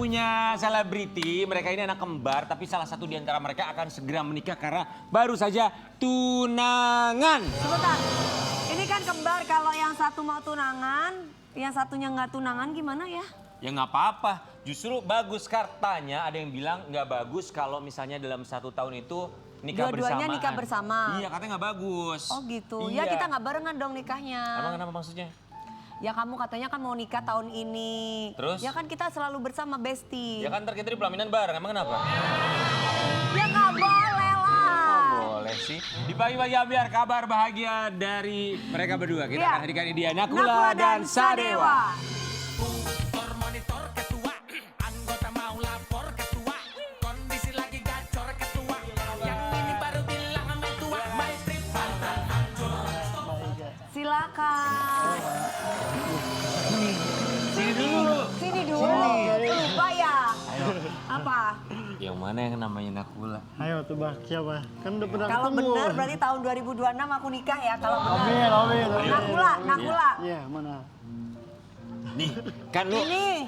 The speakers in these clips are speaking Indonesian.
punya selebriti, mereka ini anak kembar, tapi salah satu di antara mereka akan segera menikah karena baru saja tunangan. Sebentar, ini kan kembar, kalau yang satu mau tunangan, yang satunya nggak tunangan gimana ya? Ya nggak apa-apa, justru bagus katanya ada yang bilang nggak bagus kalau misalnya dalam 1 tahun itu nikah Dua-duanya bersamaan. nikah bersama. Iya katanya nggak bagus. Oh gitu, Iya. ya kita nggak barengan dong nikahnya. Emang kenapa maksudnya? Ya kamu katanya kan mau nikah tahun ini. Terus? Ya kan kita selalu bersama bestie. Ya kan ntar kita di pelaminan bareng, emang kenapa? Ya nggak boleh lah. Boleh sih. Di pagi-pagi biar kabar bahagia dari mereka berdua. Kita Iya. akan hadirkan dia Nakula, Nakula dan Sadewa. Monitor ketua, anggota mau lapor ketua, kondisi lagi gacor ketua, yang ini baru bilang sama tua, my trip mantan hancur. Silakan. Sini dulu. Sini dulu. Lupa ya. Apa? Yang mana yang namanya Nakula? Ayo tebak siapa? Kan udah pernah Kalau ketemu. benar berarti tahun 2026 aku nikah ya. Kalau benar. Amin, amin, amin. Nakula, Nakula. Iya, mana? Nih, kan lu Ini.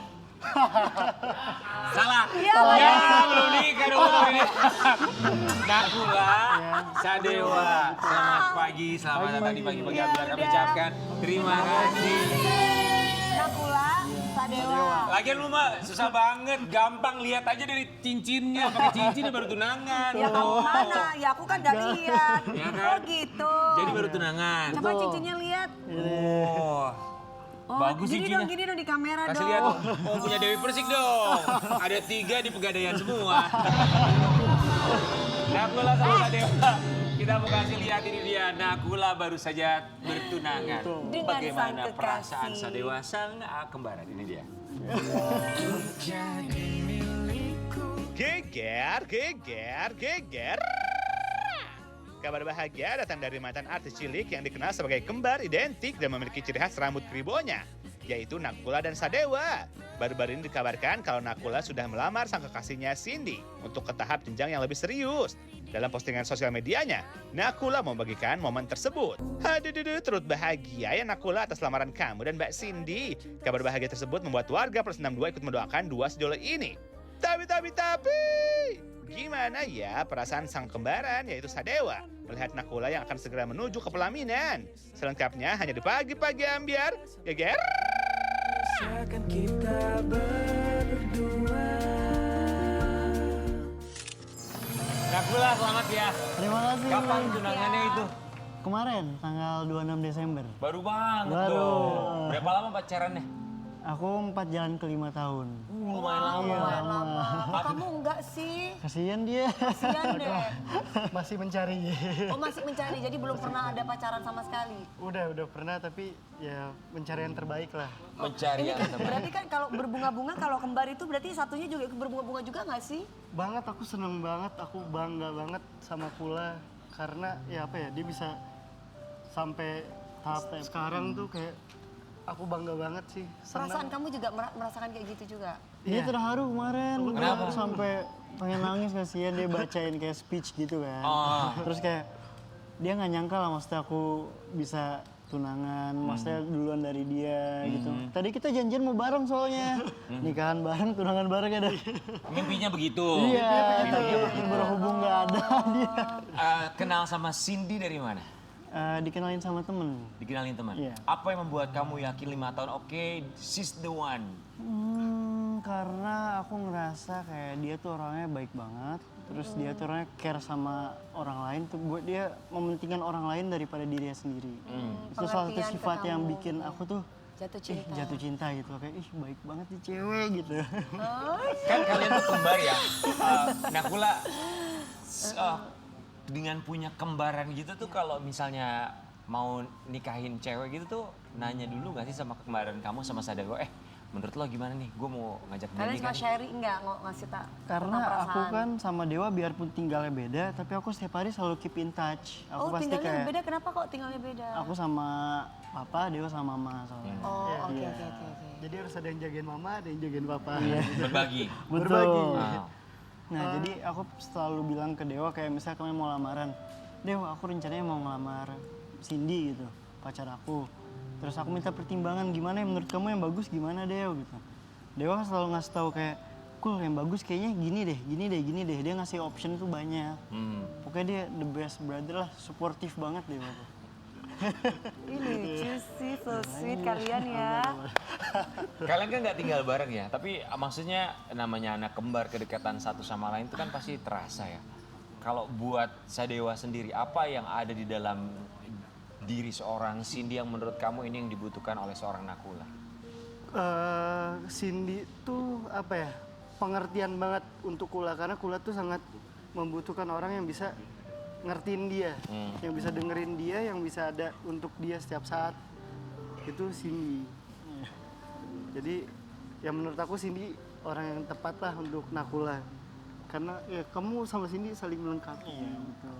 salah. Iya, Ya, belum nikah dong ini. Nakula, Sadewa. Selamat pagi, selamat datang di pagi-pagi biar kami ucapkan terima kasih. Nakula, Sadewa. Lagian lu mah susah banget, gampang lihat aja dari cincinnya, pakai cincin baru tunangan. Ya kamu mana? Ya aku kan udah lihat. Ya kan? Oh gitu. Jadi baru tunangan. Coba cincinnya lihat. Oh, Oh, bagus gini cincinnya. dong, gini dong di kamera Kasih dong. lihat, oh punya Dewi Persik dong. Ada 3 di Pegadaian semua. Nakula sama Sadewa. Kita mau kasih lihat ini dia, Nakula baru saja bertunangan. Dengan Bagaimana sang perasaan kekasih. Sadewa sang kembaran ini dia. Geger, geger, geger. Kabar bahagia datang dari mantan artis cilik yang dikenal sebagai kembar identik dan memiliki ciri khas rambut kribonya, yaitu Nakula dan Sadewa. Baru-baru ini dikabarkan kalau Nakula sudah melamar sang kekasihnya Cindy untuk ke tahap jenjang yang lebih serius. Dalam postingan sosial medianya, Nakula membagikan momen tersebut. Haduh, turut bahagia ya Nakula atas lamaran kamu dan Mbak Cindy. Kabar bahagia tersebut membuat warga Plus 62 ikut mendoakan dua sejoli ini. Tapi, gimana ya perasaan sang kembaran yaitu Sadewa melihat Nakula yang akan segera menuju ke pelaminan? Selengkapnya hanya di pagi-pagi ambiar. Geger. Seakan kita berdua. Nakula selamat ya. Terima kasih. Kapan tunangannya itu? Kemarin, tanggal 26 Desember. Baru banget Baru. dong. Berapa lama pacarannya? Aku 4 jalan ke 5 tahun. Lumayan lama. Iya, Lama. Kok kamu enggak sih? Kasihan dia. Kasihan deh. Masih mencari. Oh masih mencari, jadi belum pernah ada pacaran sama sekali. Udah pernah tapi ya mencari yang terbaik lah. Mencari Ini yang kan terbaik. berarti kan kalau berbunga-bunga, kalau kembar itu berarti satunya juga ikut berbunga-bunga juga nggak sih? Banget, aku seneng banget, aku bangga banget sama Kula. Karena ya apa ya, dia bisa sampai tahap sekarang tuh kayak aku bangga banget sih. Perasaan kamu juga merasakan kayak gitu juga? Dia terharu kemarin. Kenapa? Aku sampai pengen nangis, kasihan dia bacain kayak speech gitu kan. Oh. Terus kayak dia nggak nyangka lah maksudnya aku bisa tunangan, maksudnya duluan dari dia gitu. Tadi kita janjian mau bareng soalnya. Nikahan bareng, tunangan bareng ada. Mimpinya begitu. Iya, tapi berhubung nggak ada dia. Kenal sama Cindy dari mana? Dikenalin sama temen. Dikenalin teman. Iya. Apa yang membuat kamu yakin 5 tahun oke, she's the one? Karena aku ngerasa kayak dia tuh orangnya baik banget. Terus dia tuh orangnya care sama orang lain. Tuh buat dia mementingkan orang lain daripada dirinya sendiri. Itu salah satu Pengertian ke sifat yang kamu. bikin aku tuh Jatuh cinta. jatuh cinta gitu. Kayak ih baik banget nih cewek gitu. Kan kalian tuh kembar ya. Nakula dengan punya kembaran gitu tuh kalau misalnya mau nikahin cewek gitu tuh nanya dulu gak sih sama kembaran kamu sama Sadewa, menurut lo gimana nih, gue mau ngajak dia Kalian nikah suka nih. sharing nggak ngasih tak? Karena aku kan sama Dewa biarpun tinggalnya beda, tapi aku setiap hari selalu keep in touch. Aku Oh pasti tinggalnya kayak beda, kenapa kok tinggalnya beda? aku sama papa, Dewa sama mama soalnya. Oh oke Iya. oke. Jadi harus ada yang jagain mama, ada yang jagain papa. Berbagi. Berbagi. Wow. Nah, jadi aku selalu bilang ke Dewa kayak misalnya kalian mau lamaran. Dewa, aku rencananya mau ngelamar Cindy gitu, pacar aku. Terus aku minta pertimbangan gimana yang menurut kamu yang bagus gimana Dewa gitu. Dewa selalu ngasih tahu kayak Cool, yang bagus kayaknya gini deh, gini deh, gini deh. Dia ngasih option tuh banyak. Pokoknya dia the best brother lah, suportif banget deh Papa. Ini lucu sih, so sweet kalian ya. Kalian kan nggak tinggal bareng ya, tapi maksudnya namanya anak kembar, kedekatan satu sama lain itu kan pasti terasa ya. Kalau buat Sadewa sendiri, apa yang ada di dalam diri seorang Cindy yang menurut kamu ini yang dibutuhkan oleh seorang Nakula? Cindy tuh apa ya, pengertian banget untuk Kula, karena Kula tuh sangat membutuhkan orang yang bisa ngertiin dia, yang bisa dengerin dia, yang bisa ada untuk dia setiap saat. Itu Cindy. Jadi ya menurut aku Cindy orang yang tepat lah untuk Nakula. Karena ya kamu sama Cindy saling melengkapi. Gitu.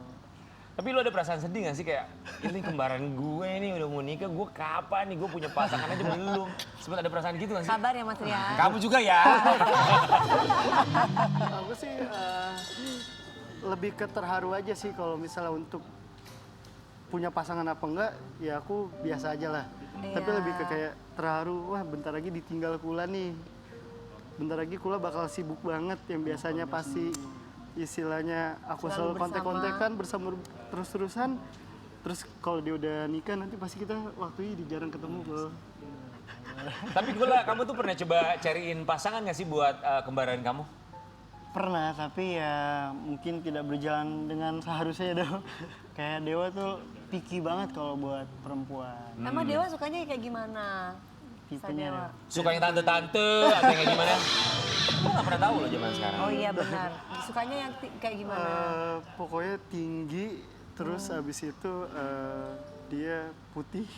Tapi lu ada perasaan sedih gak sih kayak ini kembaran gue nih udah mau nikah, gue kapan nih gue punya pasangan aja belum. Sempat ada perasaan gitu gak sih? Sabar ya Mas Rian. Kamu juga ya? Aku sih lebih ke terharu aja sih kalau misalnya untuk punya pasangan apa enggak, ya aku biasa aja lah. Tapi lebih ke kayak terharu, wah bentar lagi ditinggal Kula nih. Bentar lagi Kula bakal sibuk banget yang biasanya pasti istilahnya aku selalu kontek-kontekan bersama terus-terusan. Terus kalau dia udah nikah nanti pasti kita waktunya jarang ketemu bro. Tapi Gula, kamu tuh pernah coba cariin pasangan gak sih buat kembaran kamu? Pernah, tapi ya mungkin tidak berjalan dengan seharusnya dong. Kayak Dewa tuh picky banget kalau buat perempuan. Emang Dewa sukanya kayak gimana? Tipenya Dewa. Suka yang tante-tante atau yang kayak gimana? Aku gak pernah tahu loh zaman sekarang. Oh iya benar. Sukanya yang kayak gimana? Pokoknya tinggi, terus abis itu dia putih.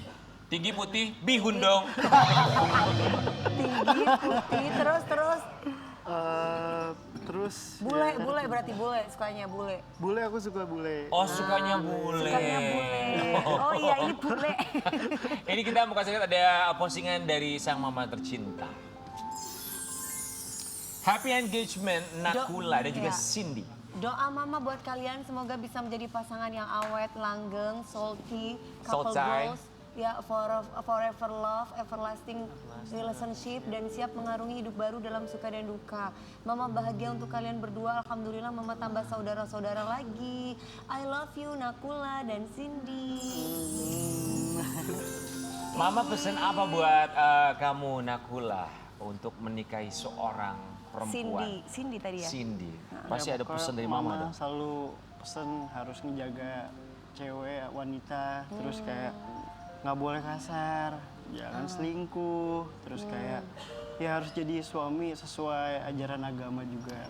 Tinggi putih, bihun dong. Tinggi, putih, terus Terus bule berarti bule, sukanya bule. bule, aku suka bule. Oh sukanya bule. Sukanya bule. Oh iya ini bule. Ini kita mau kasih lihat ada postingan dari sang mama tercinta. Happy engagement Nakula dan juga iya. Cindy. Doa mama buat kalian semoga bisa menjadi pasangan yang awet, langgeng, salty, couple Salty. goals, ya forever love, everlasting relationship dan siap mengarungi hidup baru dalam suka dan duka. Mama bahagia untuk kalian berdua. Alhamdulillah mama tambah saudara-saudara lagi. I love you Nakula dan Cindy. Mama pesen apa buat kamu Nakula untuk menikahi seorang perempuan? Cindy tadi ya. Cindy. Pasti ada Pokoknya pesan dari mama dong. Selalu pesen harus ngejaga cewek, wanita, terus kayak nggak boleh kasar, jangan selingkuh, terus kayak ya harus jadi suami sesuai ajaran agama juga.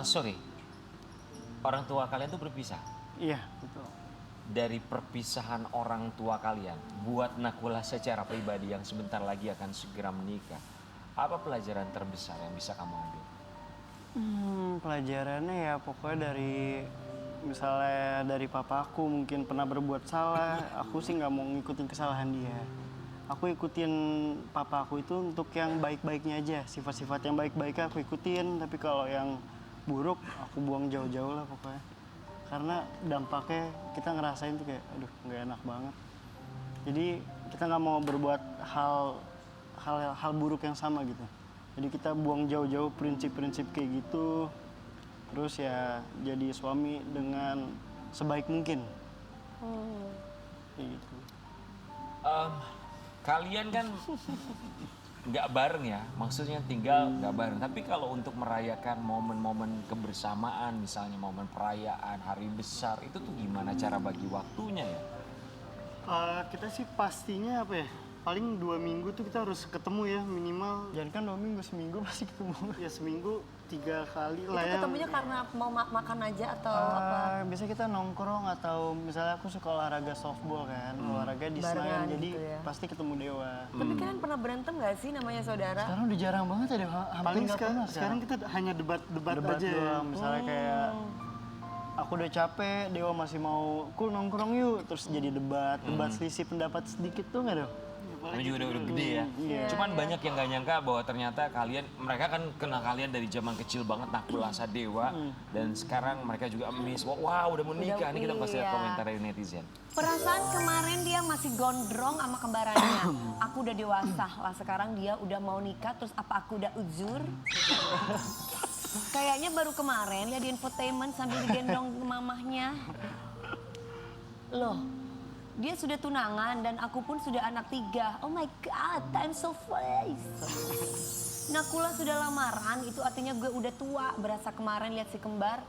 Sorry, orang tua kalian tuh berpisah. Iya, betul. Dari perpisahan orang tua kalian, buat Nakula secara pribadi yang sebentar lagi akan segera menikah, apa pelajaran terbesar yang bisa kamu ambil? Pelajarannya ya pokoknya dari misalnya dari papa aku mungkin pernah berbuat salah, aku sih nggak mau ngikutin kesalahan dia. Aku ikutin papa aku itu untuk yang baik-baiknya aja, sifat-sifat yang baik-baiknya aku ikutin, tapi kalau yang buruk aku buang jauh-jauh lah pokoknya. Karena dampaknya kita ngerasain tuh kayak, aduh nggak enak banget. Jadi kita nggak mau berbuat hal buruk yang sama gitu. Jadi kita buang jauh-jauh prinsip-prinsip kayak gitu. Terus ya jadi suami dengan sebaik mungkin. Kayak gitu. Kalian kan nggak bareng ya, maksudnya tinggal nggak bareng. Tapi kalau untuk merayakan momen-momen kebersamaan, misalnya momen perayaan, hari besar, itu tuh gimana cara bagi waktunya ya? Kita sih pastinya apa ya? Paling 2 minggu tuh kita harus ketemu ya minimal. Jangan kan 2 minggu, seminggu pasti ketemu. Ya seminggu 3 kali Itu lah ya. ketemunya karena mau makan aja atau apa? Biasanya kita nongkrong atau misalnya aku suka olahraga softball kan, olahraga di Barengan Senayan, jadi gitu ya. pasti ketemu Dewa. Tapi kalian pernah berantem gak sih namanya saudara? Sekarang udah jarang banget ya Dewa, hampir Paling nggak pernah sekarang kita hanya debat aja. doang. Misalnya kayak aku udah capek, Dewa masih mau, cool nongkrong yuk, terus jadi debat selisih pendapat sedikit tuh nggak Dewa? Kami juga udah gede ya. Cuman banyak yang nggak nyangka bahwa ternyata mereka kan kenal kalian dari zaman kecil banget, Nakula Sadewa, dan sekarang mereka juga miss. Wow, udah menikah. Ini kita pasti lihat iya. komentar dari netizen. Perasaan kemarin dia masih gondrong sama kembarannya. Aku udah dewasa lah, sekarang dia udah mau nikah, terus apa aku udah uzur? Kayaknya baru kemarin lihat di infotainment sambil digendong mamahnya. Loh, dia sudah tunangan dan aku pun sudah anak 3. Oh my God, time so fast. Nakula sudah lamaran, itu artinya gue udah tua. Berasa kemarin lihat si kembar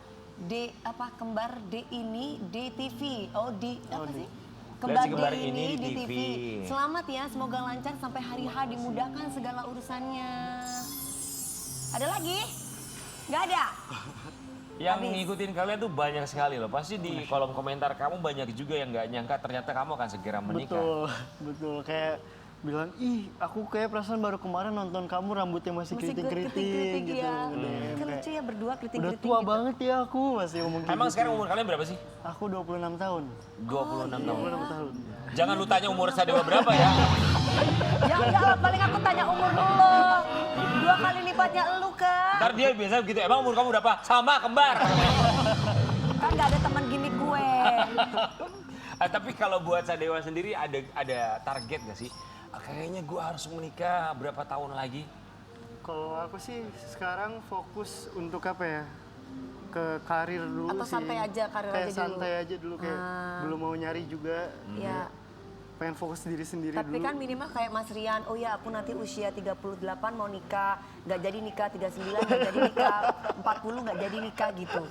kembar D ini DTV. Oh, apa sih? Lihat si kembar ini di TV. Selamat ya, semoga lancar sampai hari H, dimudahkan segala urusannya. Ada lagi? Gak ada. Yang Habis. ngikutin kalian tuh banyak sekali loh. Pasti di kolom komentar kamu banyak juga yang nggak nyangka ternyata kamu akan segera menikah. Betul. Kayak bilang, ih aku kayak perasaan baru kemarin nonton kamu rambutnya masih keriting-keriting gitu. ya. Kayak, Kan lucu ya berdua udah keriting-keriting tua gitu. banget ya aku masih ngomong kayak Emang gitu. sekarang umur kalian berapa sih? Aku 26 tahun. 26 tahun. 26 tahun. Jangan lu tanya umur Sadewa berapa ya. Ya enggak lah, paling aku tanya umur dulu. 2 kali lipatnya elu kan. Ntar dia biasa begitu, emang umur kamu berapa? Sama, kembar. Kan gak ada teman gini gue. Tapi kalau buat Sadewa sendiri ada target gak sih? Kayaknya gue harus menikah berapa tahun lagi? Kalau aku sih sekarang fokus untuk apa ya? Ke karir dulu Atau sih. santai aja, karir kayak aja dulu. santai aja dulu kayak belum mau nyari juga. Ya. Pengen fokus diri sendiri Tapi dulu. kan minimal kayak Mas Rian, oh ya aku nanti usia 38 mau nikah, nggak jadi nikah, 39 nggak jadi nikah, 40 nggak jadi nikah gitu.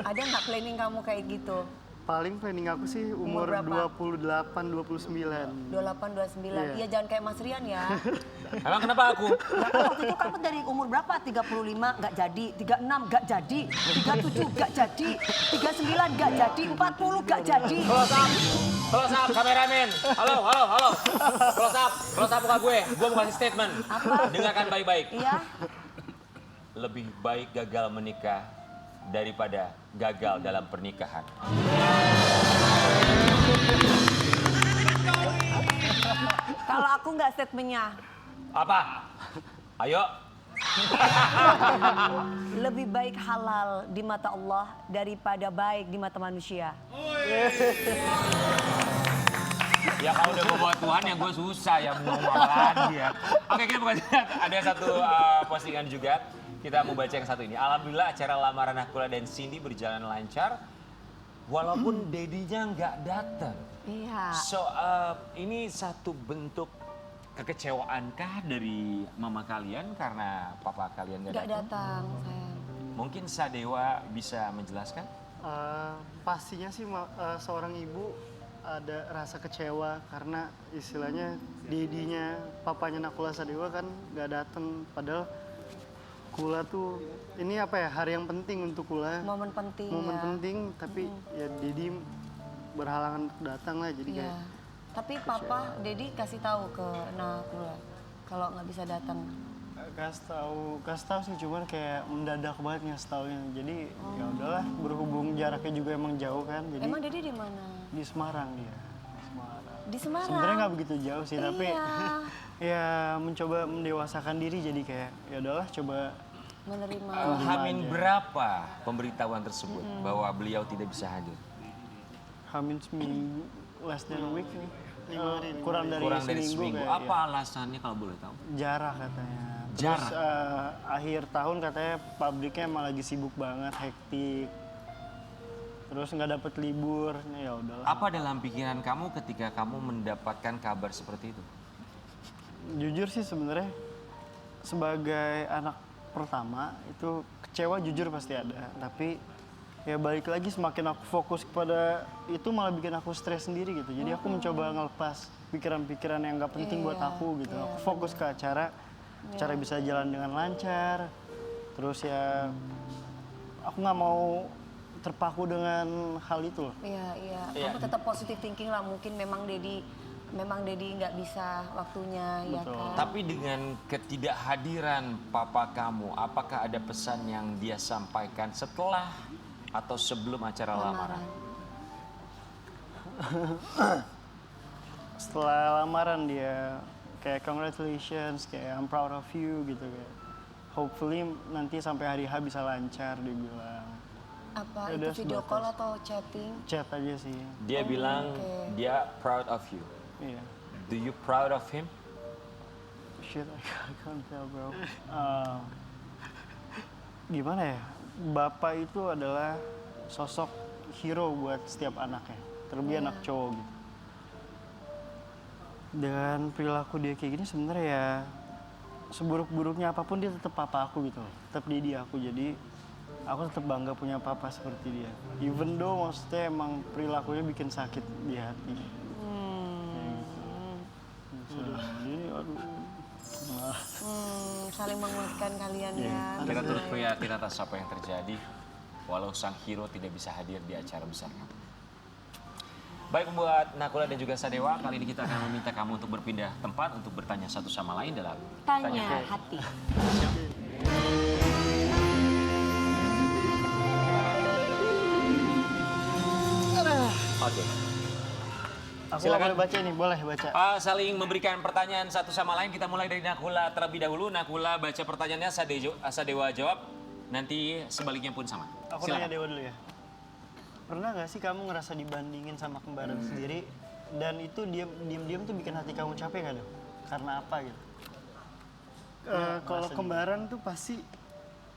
Ada nggak planning kamu kayak gitu? Paling planning aku sih umur berapa? 28, 29. 28, 29, iya jangan kayak Mas Rian ya. Emang kenapa aku? Nah, kan waktu itu kamu dari umur berapa? 35 nggak jadi, 36 nggak jadi, 37 nggak jadi, 39 nggak jadi, 40 nggak jadi. Close up, kameramen. Halo. Close up muka gue mau kasih statement. Apa? Dengarkan baik-baik. Iya, Lebih baik gagal menikah daripada gagal dalam pernikahan. kalau aku nggak statementnya, Apa? Ayo. lebih baik halal di mata Allah daripada baik di mata manusia. Ya kalau udah gue bawa Tuhan ya gue susah ya mau ngomong apa lagi ya. Oke, kita buka ada satu postingan juga. Kita mau baca yang satu ini. Alhamdulillah acara lamaran Nakula dan Cindy berjalan lancar. Walaupun dedinya nggak datang. Iya. So, ini satu bentuk kekecewaankah dari mama kalian karena papa kalian nggak Nggak datang? datang, sayang. Mungkin Sadewa bisa menjelaskan? Pastinya sih seorang ibu ada rasa kecewa karena istilahnya dedinya papanya Nakula Sadewa kan nggak datang, padahal Kula tuh ini apa ya, hari yang penting untuk Kula, Momen penting momen ya. penting, tapi ya Dedi berhalangan untuk datang lah, jadi Iya. kayak Tapi papa, Dedi kasih tahu ke Nakula kalau nggak bisa datang. kasih tahu sih, cuman kayak mendadak banget ngasih taunya. Jadi ya udahlah, berhubung jaraknya juga emang jauh kan, jadi Emang Dedi di mana? di Semarang dia. Semarang. Di Semarang. Sebenarnya nggak begitu jauh sih, tapi Iya. ya mencoba mendewasakan diri, jadi kayak ya udahlah coba. Menerima. Hamin berapa pemberitahuan tersebut bahwa beliau tidak bisa hadir? Hamin seminggu, less than a week nih. Kurang dari Kurang dari seminggu. seminggu. kayak, Apa alasannya kalau boleh tahu? ya, jarak katanya. Jarak? Terus akhir tahun katanya pabriknya emang lagi sibuk banget, hektik. Terus nggak dapet libur, ya udahlah. Apa dalam pikiran kamu ketika kamu mendapatkan kabar seperti itu? Jujur sih sebenarnya sebagai anak pertama itu kecewa jujur pasti ada, tapi ya balik lagi semakin aku fokus kepada itu malah bikin aku stres sendiri gitu. Jadi aku mencoba ngelepas pikiran-pikiran yang nggak penting buat aku gitu. Aku fokus ke acara bisa jalan dengan lancar. Terus ya aku nggak mau terpaku dengan hal itu loh. Iya, iya. Kamu tetap positive thinking lah. Mungkin memang Dedi nggak bisa waktunya, ya kan? Tapi dengan ketidakhadiran papa kamu, apakah ada pesan yang dia sampaikan setelah atau sebelum acara lamaran? Setelah lamaran dia kayak congratulations, kayak I'm proud of you gitu kayak. Hopefully nanti sampai hari H bisa lancar dia bilang. Apa Ya udah, itu video sebatas. call atau chatting? Chat aja sih. Dia bilang oke. dia proud of you. Iya. Do you proud of him? Shit, I can't tell bro. Gimana ya? Bapak itu adalah sosok hero buat setiap anaknya. Terlebih anak cowok gitu. Dan perilaku dia kayak gini sebenarnya ya seburuk-buruknya apapun dia tetap papa aku gitu loh. Tetap dia aku. Jadi aku tetap bangga punya papa seperti dia. Even though maksudnya emang perilakunya bikin sakit di hati. Jadi aduh. Saling menguatkan kalian ya. Kita turut prihatin atas apa yang terjadi, walau sang hero tidak bisa hadir di acara besar kamu. Baik buat Nakula dan juga Sadewa, kali ini kita akan meminta kamu untuk berpindah tempat untuk bertanya satu sama lain dalam Tanya hati. Oke. Aku nggak boleh baca nih, boleh baca. Saling memberikan pertanyaan satu sama lain. Kita mulai dari Nakula terlebih dahulu. Nakula baca pertanyaannya, Sadewa jawab. Nanti sebaliknya pun sama. Aku nanya Dewa dulu ya. Pernah nggak sih kamu ngerasa dibandingin sama kembaran sendiri dan itu diam-diam tuh bikin hati kamu capek nggak dong? Karena apa gitu? Kalau kembaran tuh pasti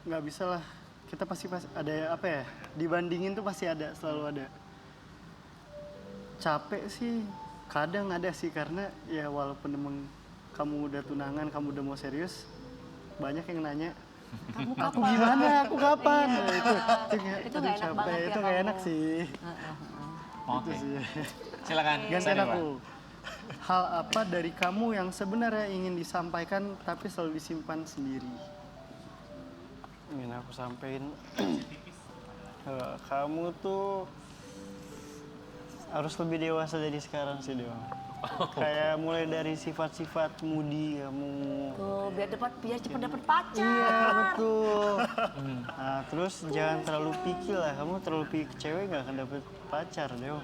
nggak bisa lah. Kita pasti ada apa ya? Dibandingin tuh pasti ada, selalu ada. Capek sih, kadang ada sih karena ya walaupun emang kamu udah tunangan, kamu udah mau serius, banyak yang nanya, aku gimana, aku kapan? Nah, itu Itu nggak enak banget ya itu nggak kamu. enak sih. Oke. Itu sih. Silakan. Gantian Sadewa. aku. Hal apa dari kamu yang sebenarnya ingin disampaikan tapi selalu disimpan sendiri? Ingin aku sampein, kamu tuh harus lebih dewasa dari sekarang sih Dewa. Kayak mulai dari sifat-sifat moody kamu. Tuh, biar cepet dapet pacar. Iya betul. Nah terus jangan terlalu picky lah. Kamu terlalu picky ke cewek nggak akan dapet pacar Dewa.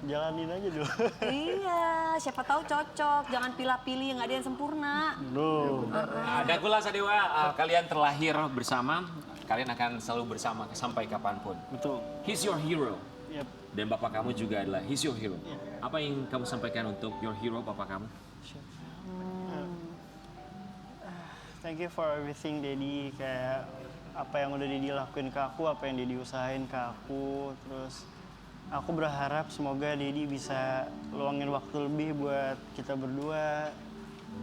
Jalanin aja dulu. Iya, siapa tahu cocok. Jangan pilih-pilih, nggak ada yang sempurna. Nakula, Sadewa, kalian terlahir bersama. Kalian akan selalu bersama sampai kapanpun. Betul. He's your hero. Yep. Dan bapak kamu juga adalah he's your hero. Apa yang kamu sampaikan untuk your hero, bapak kamu? Thank you for everything Daddy. Kayak apa yang udah Daddy lakuin ke aku, apa yang Daddy usahain ke aku. Terus aku berharap semoga Daddy bisa luangin waktu lebih buat kita berdua.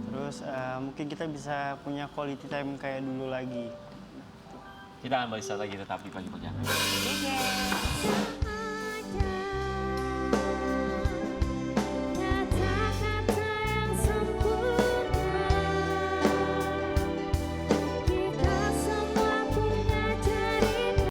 Terus mungkin kita bisa punya quality time kayak dulu lagi. Kita akan balik lagi tetap di Pagi Pekan. Oke.